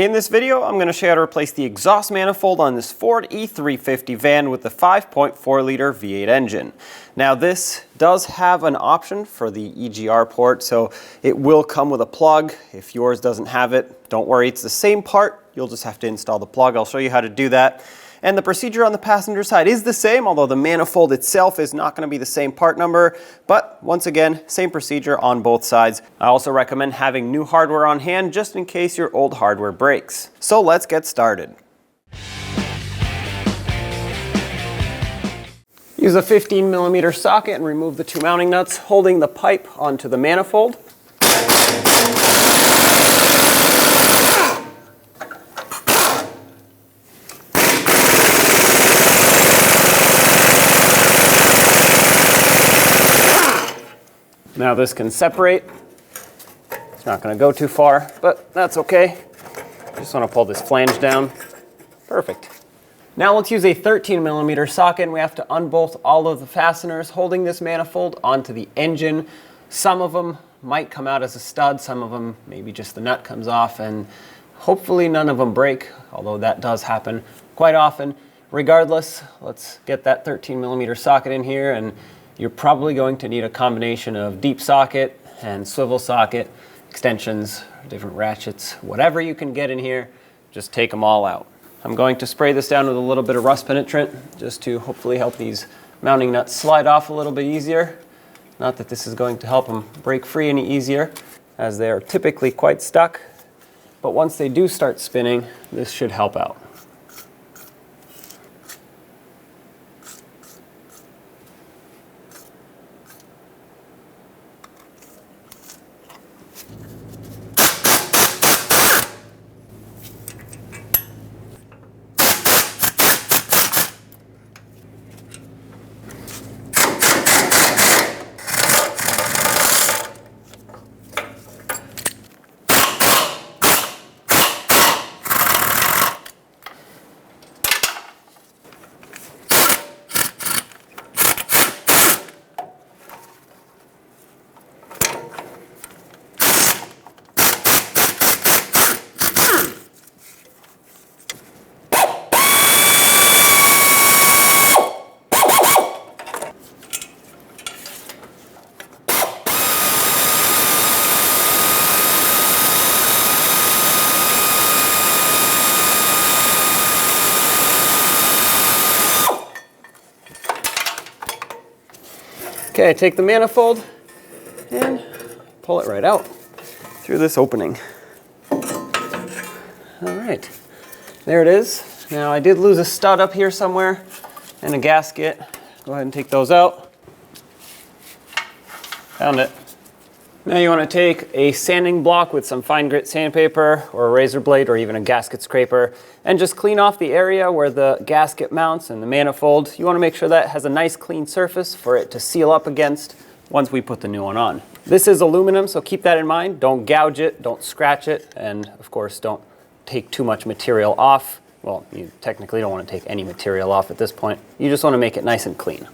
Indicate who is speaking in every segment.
Speaker 1: In this video, I'm going to show you how to replace the exhaust manifold on this Ford E-350 van with the 5.4 liter V8 engine. Now this does have an option for the EGR port, so it will come with a plug. If yours doesn't have it, don't worry, it's the same part. You'll just have to install the plug. I'll show you how to do that. And the procedure on the passenger side is the same, although the manifold itself is not going to be the same part number. But once again, same procedure on both sides. I also recommend having new hardware on hand just in case your old hardware breaks. So let's get started. Use a 15mm socket and remove the two mounting nuts holding the pipe onto the manifold. Now this can separate. It's not going to go too far, but that's okay. Just want to pull this flange down. Perfect. Now let's use a 13mm socket, and we have to unbolt all of the fasteners holding this manifold onto the engine. Some of them might come out as a stud, some of them maybe just the nut comes off, and hopefully none of them break, although that does happen quite often. Regardless, let's get that 13mm socket in here, and you're probably going to need a combination of deep socket and swivel socket, extensions, different ratchets, whatever you can get in here, just take them all out. I'm going to spray this down with a little bit of rust penetrant just to hopefully help these mounting nuts slide off a little bit easier. Not that this is going to help them break free any easier, as they are typically quite stuck, but once they do start spinning, this should help out. Okay, take the manifold and pull it right out through this opening. All right, there it is. Now I did lose a stud up here somewhere and a gasket. Go ahead and take those out. Found it. Now you want to take a sanding block with some fine grit sandpaper or a razor blade or even a gasket scraper and just clean off the area where the gasket mounts and the manifold. You want to make sure that has a nice clean surface for it to seal up against once we put the new one on. This is aluminum, so keep that in mind. Don't gouge it, don't scratch it, and of course don't take too much material off. Well, you technically don't want to take any material off at this point. You just want to make it nice and clean.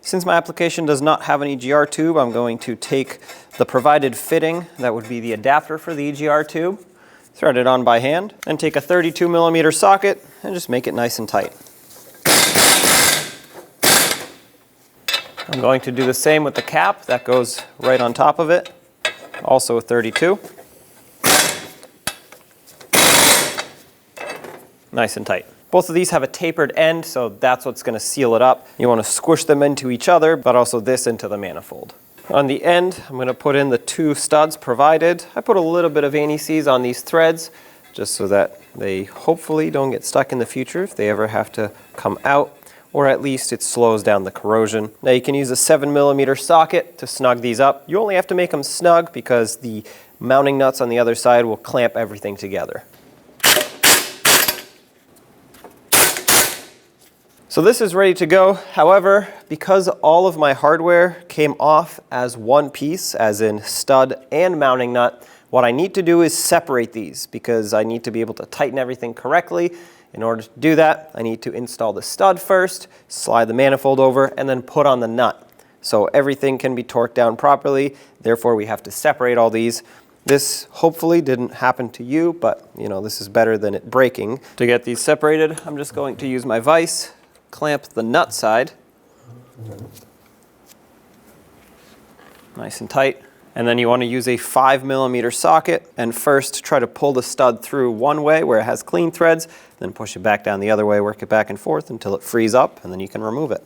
Speaker 1: Since my application does not have an EGR tube, I'm going to take the provided fitting, that would be the adapter for the EGR tube, thread it on by hand, and take a 32mm socket and just make it nice and tight. I'm going to do the same with the cap that goes right on top of it, also a 32. Nice and tight. Both of these have a tapered end, so that's what's going to seal it up. You want to squish them into each other, but also this into the manifold. On the end, I'm going to put in the two studs provided. I put a little bit of anti-seize on these threads, just so that they hopefully don't get stuck in the future if they ever have to come out, or at least it slows down the corrosion. Now you can use a 7mm socket to snug these up. You only have to make them snug because the mounting nuts on the other side will clamp everything together. So this is ready to go. However, because all of my hardware came off as one piece, as in stud and mounting nut, what I need to do is separate these because I need to be able to tighten everything correctly. In order to do that, I need to install the stud first, slide the manifold over, and then put on the nut. So everything can be torqued down properly. Therefore, we have to separate all these. This hopefully didn't happen to you, but you know, this is better than it breaking. To get these separated, I'm just going to use my vise, clamp the nut side, nice and tight. And then you want to use a 5mm socket and first try to pull the stud through one way where it has clean threads, then push it back down the other way, work it back and forth until it frees up, and then you can remove it.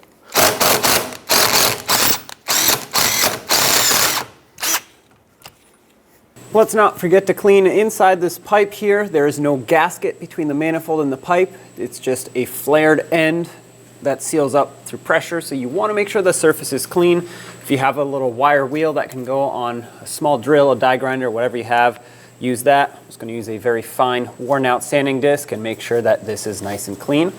Speaker 1: Let's not forget to clean inside this pipe here. There is no gasket between the manifold and the pipe. It's just a flared end that seals up through pressure, so you want to make sure the surface is clean. If you have a little wire wheel that can go on a small drill, a die grinder, whatever you have, use that. I'm just going to use a very fine, worn out sanding disc and make sure that this is nice and clean.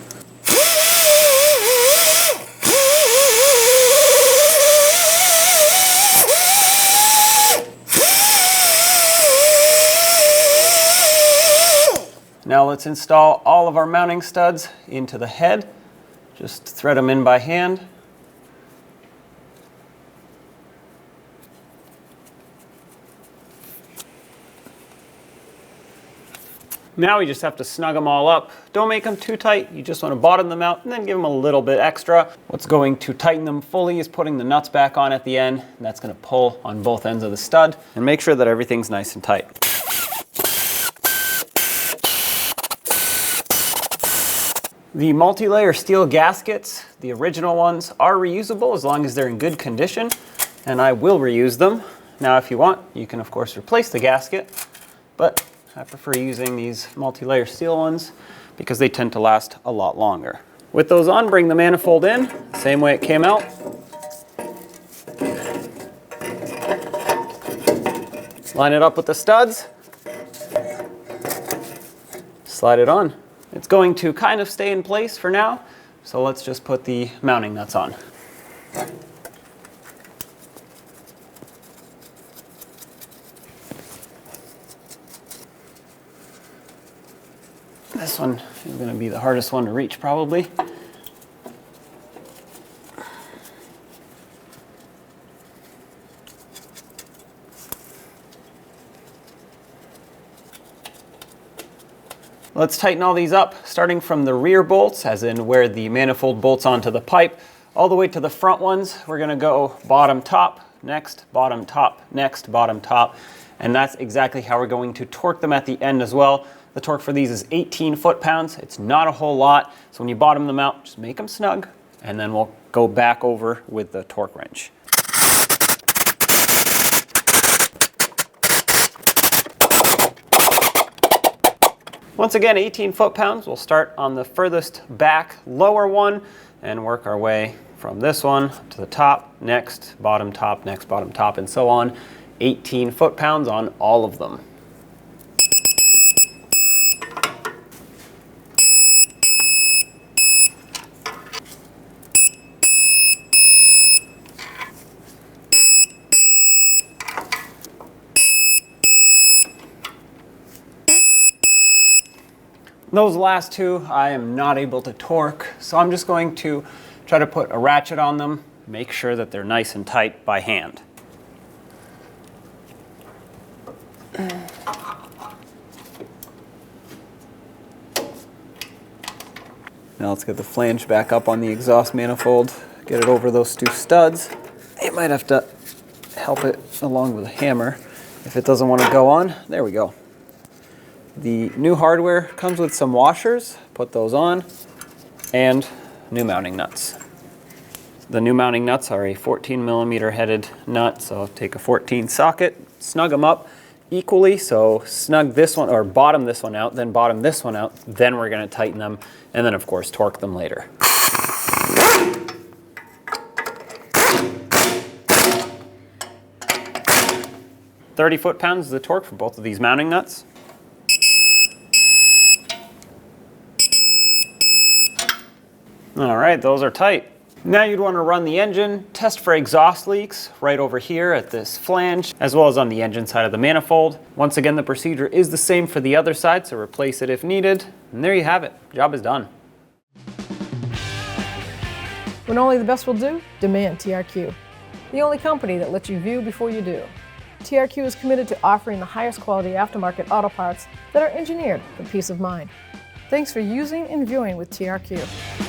Speaker 1: Now let's install all of our mounting studs into the head. Just thread them in by hand. Now we just have to snug them all up. Don't make them too tight. You just want to bottom them out and then give them a little bit extra. What's going to tighten them fully is putting the nuts back on at the end. And that's going to pull on both ends of the stud and make sure that everything's nice and tight. The multi-layer steel gaskets, the original ones, are reusable as long as they're in good condition, and I will reuse them. Now if you want, you can of course replace the gasket, but I prefer using these multi-layer steel ones because they tend to last a lot longer. With those on, bring the manifold in, same way it came out. Line it up with the studs, slide it on. It's going to kind of stay in place for now, so let's just put the mounting nuts on. This one is going to be the hardest one to reach probably. Let's tighten all these up, starting from the rear bolts, as in where the manifold bolts onto the pipe, all the way to the front ones. We're going to go bottom top, next, bottom top, next, bottom top, and that's exactly how we're going to torque them at the end as well. The torque for these is 18 foot-pounds. It's not a whole lot, so when you bottom them out, just make them snug, and then we'll go back over with the torque wrench. Once again, 18 foot-pounds. We'll start on the furthest back lower one and work our way from this one to the top, next, bottom top, and so on. 18 foot-pounds on all of them. Those last two I am not able to torque, so I'm just going to try to put a ratchet on them, make sure that they're nice and tight by hand. Now let's get the flange back up on the exhaust manifold, get it over those two studs. You might have to help it along with a hammer if it doesn't want to go on. There we go. The new hardware comes with some washers, put those on, and new mounting nuts. The new mounting nuts are a 14mm headed nut, so take a 14 socket, snug them up equally, so snug this one, or bottom this one out, then bottom this one out, then we're going to tighten them, and then of course torque them later. .30 foot-pounds is the torque for both of these mounting nuts. All right, those are tight. Now you'd want to run the engine, test for exhaust leaks right over here at this flange, as well as on the engine side of the manifold. Once again, the procedure is the same for the other side, so replace it if needed. And there you have it. Job is done.
Speaker 2: When only the best will do, demand TRQ. The only company that lets you view before you do. TRQ is committed to offering the highest quality aftermarket auto parts that are engineered for peace of mind. Thanks for using and viewing with TRQ.